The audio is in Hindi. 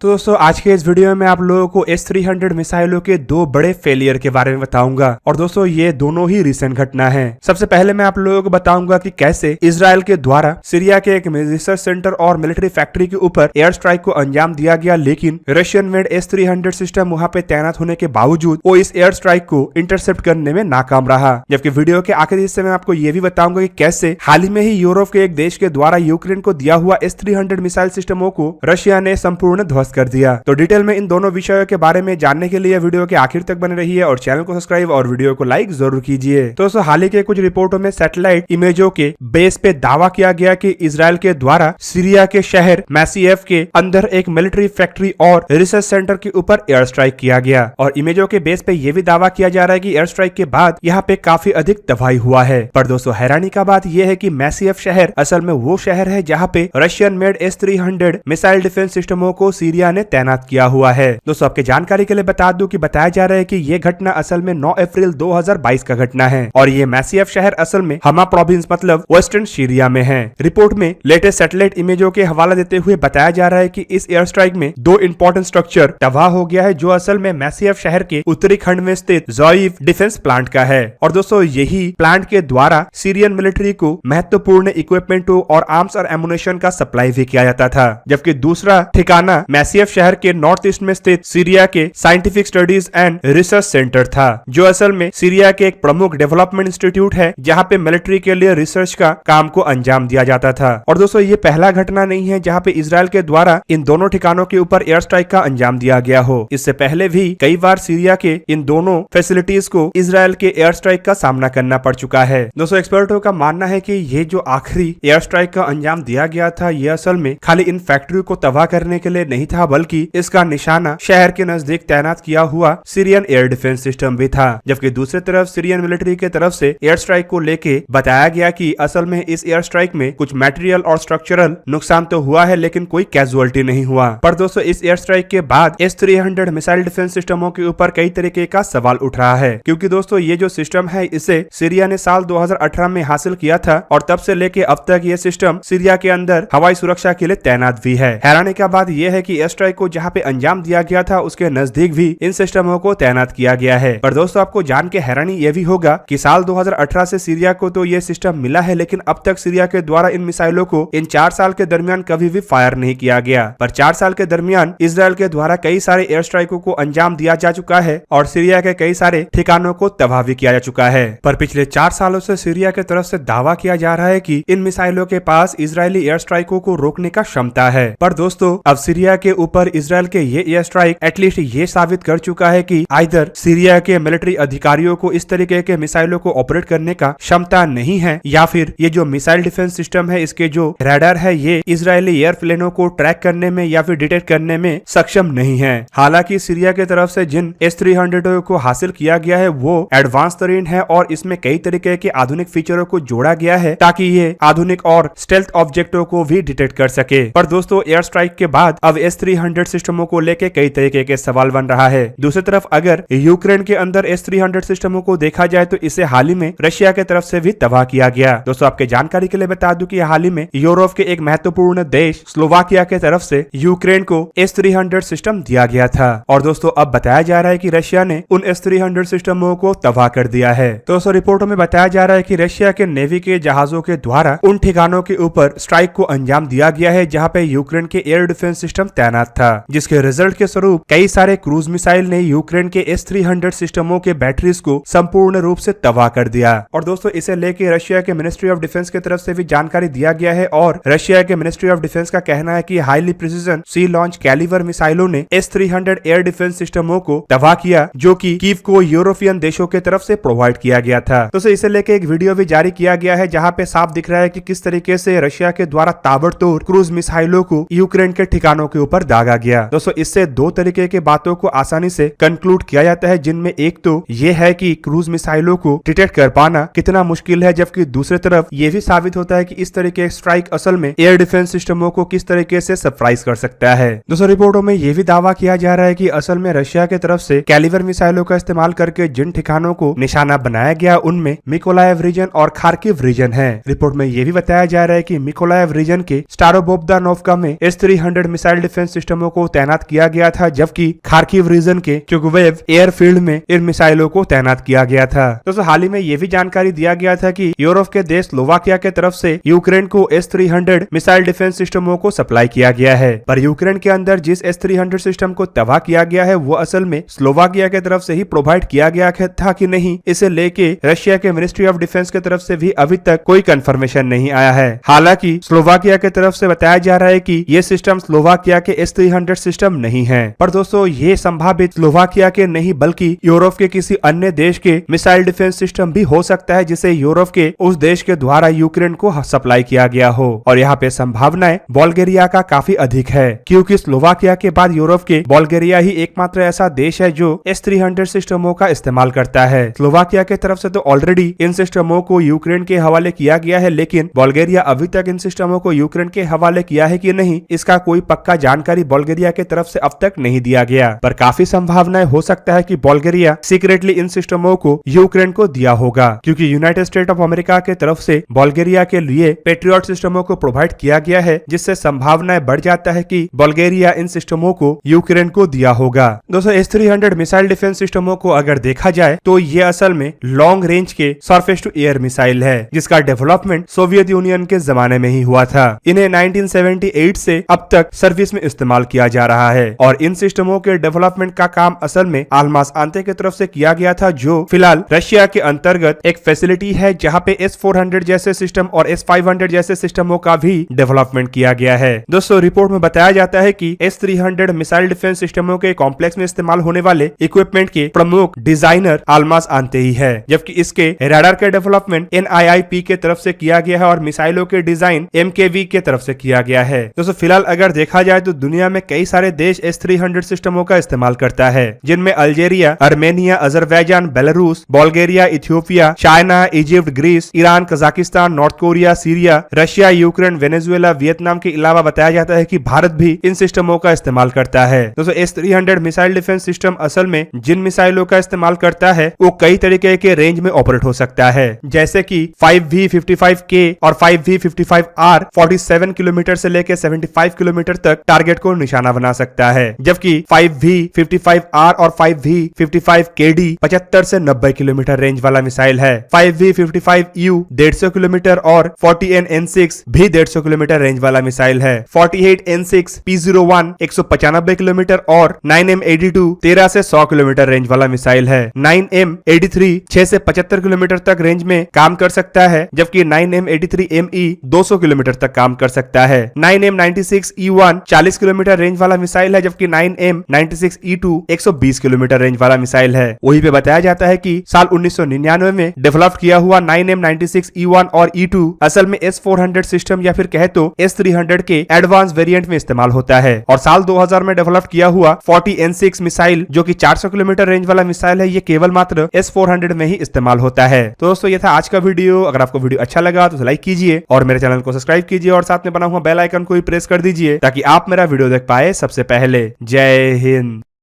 तो दोस्तों आज के इस वीडियो में मैं आप लोगों को S-300 मिसाइलों के दो बड़े फेलियर के बारे में बताऊंगा और दोस्तों ये दोनों ही रिसेंट घटना है। सबसे पहले मैं आप लोगों को बताऊंगा कि कैसे इजराइल के द्वारा सीरिया के एक रिसर्च सेंटर और मिलिट्री फैक्ट्री के ऊपर एयर स्ट्राइक को अंजाम दिया गया, लेकिन रशियन मेड S-300 सिस्टम वहां पे तैनात होने के बावजूद वो इस एयर स्ट्राइक को इंटरसेप्ट करने में नाकाम रहा। जबकि वीडियो के आखिरी हिस्से में आपको ये भी बताऊंगा कि कैसे हाल ही में ही यूरोप के एक देश के द्वारा यूक्रेन को दिया हुआ S-300 मिसाइल सिस्टमों को रशिया ने संपूर्ण ध्वस्त कर दिया। तो डिटेल में इन दोनों विषयों के बारे में जानने के लिए वीडियो के आखिर तक बने रहिए और चैनल को सब्सक्राइब और वीडियो को लाइक जरूर कीजिए। तो दोस्तों हाल ही के कुछ रिपोर्टों में सैटेलाइट इमेजों के बेस पे दावा किया गया कि इजराइल के द्वारा सीरिया के शहर मैसीएफ के अंदर एक मिलिट्री फैक्ट्री और रिसर्च सेंटर के ऊपर एयर स्ट्राइक किया गया और इमेजों के बेस पे यह भी दावा किया जा रहा है कि एयर स्ट्राइक के बाद यहाँ पे काफी अधिक तबाही हुआ है। पर दोस्तों हैरानी का बात यह है कि मैसीएफ शहर असल में वो शहर है जहाँ पे Russian made S-300 missile defence सिस्टमों को सीरिया ने तैनात किया हुआ है। दोस्तों आपके जानकारी के लिए बता दूं कि बताया जा रहा है कि ये घटना असल में 9 अप्रैल 2022 का घटना है और ये मैसीएफ शहर असल में हमा प्रोविंस मतलब वेस्टर्न सीरिया में है। रिपोर्ट में लेटेस्ट सैटेलाइट इमेजों के हवाला देते हुए बताया जा रहा है कि इस एयर स्ट्राइक में दो इंपॉर्टेंट स्ट्रक्चर तबाह हो गया है जो असल में मैसीएफ शहर के उत्तरी खंड में स्थित ज़ोइव डिफेंस प्लांट का है और दोस्तों यही प्लांट के द्वारा सीरियन मिलिट्री को महत्वपूर्ण इक्विपमेंटों और आर्म्स और एमुनेशन का सप्लाई भी किया जाता था। जबकि दूसरा ठिकाना मैसीएफ शहर के नॉर्थ ईस्ट में स्थित सीरिया के scientific studies and research centre था जो असल में सीरिया के एक प्रमुख डेवलपमेंट इंस्टीट्यूट है जहां पे मिलिट्री के लिए रिसर्च का काम को अंजाम दिया जाता था। और दोस्तों ये पहला घटना नहीं है जहां पे इजराइल के द्वारा इन दोनों ठिकानों के ऊपर एयर स्ट्राइक का अंजाम दिया गया हो। इससे पहले भी कई बार सीरिया के इन दोनों फैसिलिटीज को इजराइल के एयर स्ट्राइक का सामना करना पड़ चुका है। दोस्तों एक्सपर्टों का मानना है कि ये जो आखिरी एयर स्ट्राइक का अंजाम दिया गया था ये असल में खाली इन फैक्ट्री को तबाह करने के लिए नहीं था, बल्कि इसका निशाना शहर के नजदीक तैनात किया हुआ सीरियन एयर डिफेंस सिस्टम भी था। जबकि दूसरी तरफ सीरियन मिलिट्री के तरफ से एयर स्ट्राइक को लेके बताया गया कि असल में इस एयर स्ट्राइक में कुछ मटेरियल और स्ट्रक्चरल नुकसान तो हुआ है लेकिन कोई कैजुअलिटी नहीं हुआ। पर दोस्तों इस एयर स्ट्राइक के बाद S-300 मिसाइल डिफेंस सिस्टमों के ऊपर कई तरीके का सवाल उठ रहा है, क्योंकि दोस्तों ये जो सिस्टम है इसे सीरिया ने साल 2018 में हासिल किया था और तब से लेके अब तक ये सिस्टम सीरिया के अंदर हवाई सुरक्षा के लिए तैनात भी है। हैरानी का बात यह है कि एयर स्ट्राइक को जहाँ पे अंजाम दिया गया था उसके नजदीक भी इन सिस्टमों को तैनात किया गया है। पर दोस्तों आपको जान के हैरानी यह भी होगा कि साल 2018 से सीरिया को तो ये सिस्टम मिला है, लेकिन अब तक सीरिया के द्वारा इन मिसाइलों को इन 4 साल के दरमियान कभी भी फायर नहीं किया गया। पर 4 साल के दरमियान इजराइल के द्वारा कई सारे एयर स्ट्राइकों को अंजाम दिया जा चुका है और सीरिया के कई सारे ठिकानों को तबाह भी किया जा चुका है। पर पिछले 4 सालों से सीरिया की तरफ से दावा किया जा रहा है कि इन मिसाइलों के पास इजरायली एयर स्ट्राइकों को रोकने का क्षमता है। पर दोस्तों अब सीरिया के ऊपर इजराइल के ये एयर स्ट्राइक एटलीस्ट ये साबित कर चुका है कि आइदर सीरिया के मिलिट्री अधिकारियों को इस तरीके के मिसाइलों को ऑपरेट करने का क्षमता नहीं है, या फिर ये जो मिसाइल डिफेंस सिस्टम है इसके जो रडार है ये इजरायली एयरप्लेनों को ट्रैक करने में या फिर डिटेक्ट करने में सक्षम नहीं है। हालांकि सीरिया की तरफ से जिन S-300 को हासिल किया गया है वो एडवांस तरीन है और इसमें कई तरीके के आधुनिक फीचरों को जोड़ा गया है ताकि ये आधुनिक और स्टेल्थ ऑब्जेक्टों को भी डिटेक्ट कर सके। पर दोस्तों एयर स्ट्राइक के बाद अब S-300 सिस्टमों को लेके कई तरीके के सवाल बन रहा है। दूसरी तरफ अगर यूक्रेन के अंदर S-300 सिस्टमों को देखा जाए तो इसे हाल ही में रशिया की तरफ से भी तबाह किया गया। दोस्तों आपके जानकारी के लिए बता दूं कि हाल ही में यूरोप के एक महत्वपूर्ण देश स्लोवाकिया के तरफ से यूक्रेन को S-300 सिस्टम दिया गया था और दोस्तों अब बताया जा रहा है कि रशिया ने उन S-300 सिस्टमों को तबाह कर दिया है। दोस्तों रिपोर्टों में बताया जा रहा है कि रशिया के नेवी के जहाजों के द्वारा उन ठिकानों के ऊपर स्ट्राइक को अंजाम दिया गया है जहाँ पे यूक्रेन के एयर डिफेंस सिस्टम तैनात था, जिसके रिजल्ट के स्वरूप कई सारे क्रूज मिसाइल ने यूक्रेन के S-300 सिस्टमों के बैटरीज को संपूर्ण रूप से तबाह कर दिया। और दोस्तों इसे लेके रशिया के मिनिस्ट्री ऑफ डिफेंस की तरफ से भी जानकारी दिया गया है और रशिया के मिनिस्ट्री ऑफ डिफेंस का कहना है कि हाईली प्रिसीजन सी लॉन्च कैलिवर मिसाइलों ने S-300 एयर डिफेंस सिस्टमों को तबाह किया जो कि कीव को यूरोपियन देशों के तरफ से प्रोवाइड किया गया था। दोस्तों इसे लेके एक वीडियो भी जारी किया गया है जहाँ पे साफ दिख रहा है कि किस तरीके से रशिया के द्वारा ताबड़तोड़ क्रूज मिसाइलों को यूक्रेन के ठिकानों के ऊपर दागा गया। दोस्तों इससे दो तरीके के बातों को आसानी से कंक्लूड किया जाता है, जिनमें एक तो ये है कि क्रूज मिसाइलों को डिटेक्ट कर पाना कितना मुश्किल है, जबकि दूसरी तरफ ये भी साबित होता है कि इस तरीके स्ट्राइक असल में एयर डिफेंस सिस्टमों को किस तरीके से सरप्राइज कर सकता है। दोस्तों रिपोर्टों में ये भी दावा किया जा रहा है कि असल में रशिया की तरफ से कैलिवर मिसाइलों का इस्तेमाल करके जिन ठिकानों को निशाना बनाया गया उनमें मिकोलायव रीजन और खार्किव रीजन है। रिपोर्ट में ये भी बताया जा रहा है कि मिकोलायव रीजन के स्टारोबोब्दानोव्का में S-300 मिसाइल डिफेंस डिफेंस सिस्टमों को तैनात किया गया था, जबकि खार्किव रीजन के चुगवेव एयरफील्ड में इन मिसाइलों को तैनात किया गया था। दोस्तों हाल ही में ये भी जानकारी दिया गया था कि यूरोप के देश स्लोवाकिया के तरफ से यूक्रेन को S-300 मिसाइल डिफेंस सिस्टमों को सप्लाई किया गया है, पर यूक्रेन के अंदर जिस S-300 सिस्टम को तबाह किया गया है वो असल में स्लोवाकिया के तरफ से ही प्रोवाइड किया गया था कि नहीं, इसे लेके रशिया के मिनिस्ट्री ऑफ डिफेंस के तरफ से भी अभी तक कोई कंफर्मेशन नहीं आया है। हालांकि स्लोवाकिया के तरफ से बताया जा रहा है कि ये सिस्टम स्लोवाकिया के S-300 सिस्टम नहीं है, पर दोस्तों ये संभावित स्लोवाकिया के नहीं बल्कि यूरोप के किसी अन्य देश के मिसाइल डिफेंस सिस्टम भी हो सकता है, जिसे यूरोप के उस देश के द्वारा यूक्रेन को सप्लाई किया गया हो। और यहाँ पे संभावनाएं बुल्गारिया का काफी अधिक है, क्योंकि स्लोवाकिया के बाद यूरोप के बुल्गारिया ही एकमात्र ऐसा देश है जो S-300 सिस्टमों का इस्तेमाल करता है। स्लोवाकिया के तरफ से तो ऑलरेडी इन सिस्टमों को यूक्रेन के हवाले किया गया है, लेकिन बुल्गारिया अभी तक इन सिस्टमों को यूक्रेन के हवाले किया है कि नहीं, इसका कोई पक्का जानकारी बुल्गारिया के तरफ से अब तक नहीं दिया गया। पर काफी संभावनाएं हो सकता है कि बुल्गारिया सीक्रेटली इन सिस्टमों को यूक्रेन को दिया होगा, क्योंकि यूनाइटेड स्टेट ऑफ अमेरिका के तरफ से बुल्गारिया के लिए पेट्रियट सिस्टमों को प्रोवाइड किया गया है, जिससे संभावनाएं बढ़ जाता है कि बुल्गारिया इन सिस्टमों को यूक्रेन को दिया होगा। दोस्तों S-300 मिसाइल डिफेंस सिस्टमों को अगर देखा जाए तो ये असल में लॉन्ग रेंज के सरफेस टू एयर मिसाइल है, जिसका डेवलपमेंट सोवियत यूनियन के जमाने में ही हुआ था। इन्हें 1978 से अब तक सर्विस में इस्तेमाल किया जा रहा है और इन सिस्टमों के डेवलपमेंट का काम असल में आलमास आंते की तरफ से किया गया था, जो फिलहाल रशिया के अंतर्गत एक फैसिलिटी है जहाँ पे S-400 जैसे सिस्टम और S-500 जैसे सिस्टमों का भी डेवलपमेंट किया गया है। दोस्तों रिपोर्ट में बताया जाता है कि S-300 मिसाइल डिफेंस सिस्टमों के कॉम्प्लेक्स में इस्तेमाल होने वाले इक्विपमेंट के प्रमुख डिजाइनर आलमास आंते ही है, जबकि इसके रडार के डेवलपमेंट NIIP के तरफ से किया गया है और मिसाइलों के डिजाइन MKV के तरफ से किया गया है। दोस्तों फिलहाल अगर देखा जाए तो दुनिया में कई सारे देश S-300 सिस्टमों का इस्तेमाल करता है, जिनमें Algeria, Armenia, Azerbaijan, Belarus, Bulgaria, Ethiopia, China, Egypt, Greece, Iran, Kazakhstan, North Korea, Syria, Russia, Ukraine, Venezuela, Vietnam के अलावा बताया जाता है कि भारत भी इन सिस्टमों का इस्तेमाल करता है। दोस्तों S-300 मिसाइल डिफेंस सिस्टम असल में जिन मिसाइलों का इस्तेमाल करता है वो कई तरीके के रेंज में ऑपरेट हो सकता है, जैसे कि 5V55K और 5V55R 47 किलोमीटर से लेकर 75 किलोमीटर तक टारगेट को निशाना बना सकता है, जबकि 5V55R और 5V55KD 75 से 90 किलोमीटर रेंज वाला मिसाइल है। 5V55U 150 किलोमीटर और 40N6 भी 150 किलोमीटर रेंज वाला मिसाइल है। 48N6 P01 195 किलोमीटर और 9M82 13 से 100 किलोमीटर रेंज वाला मिसाइल है। 9M83 6 से 75 किलोमीटर तक रेंज में काम कर सकता है, जबकि 9M83ME 200 किलोमीटर तक काम कर सकता है। 9M96E1 40 किलोमीटर रेंज वाला मिसाइल है, जबकि 9M96E2 120 किलोमीटर रेंज वाला मिसाइल है। वहीं पे बताया जाता है कि साल 1999 में डेवलप किया हुआ 9M96E1 और E2 असल में S-400 सिस्टम या फिर कहे तो S-300 के एडवांस वेरिएंट में इस्तेमाल होता है, और साल 2000 में डेवलप किया हुआ 40N6 मिसाइल जो कि 400 किलोमीटर रेंज वाला मिसाइल है, ये केवल मात्र S-400 में ही इस्तेमाल होता है। तो दोस्तों ये था आज का वीडियो। अगर आपको वीडियो अच्छा लगा तो लाइक कीजिए और मेरे चैनल को सब्सक्राइब कीजिए और साथ में बना हुआ बेल आइकन को भी प्रेस कर दीजिए ताकि आप मेरा वीडियो देख पाए सबसे पहले। जय हिंद।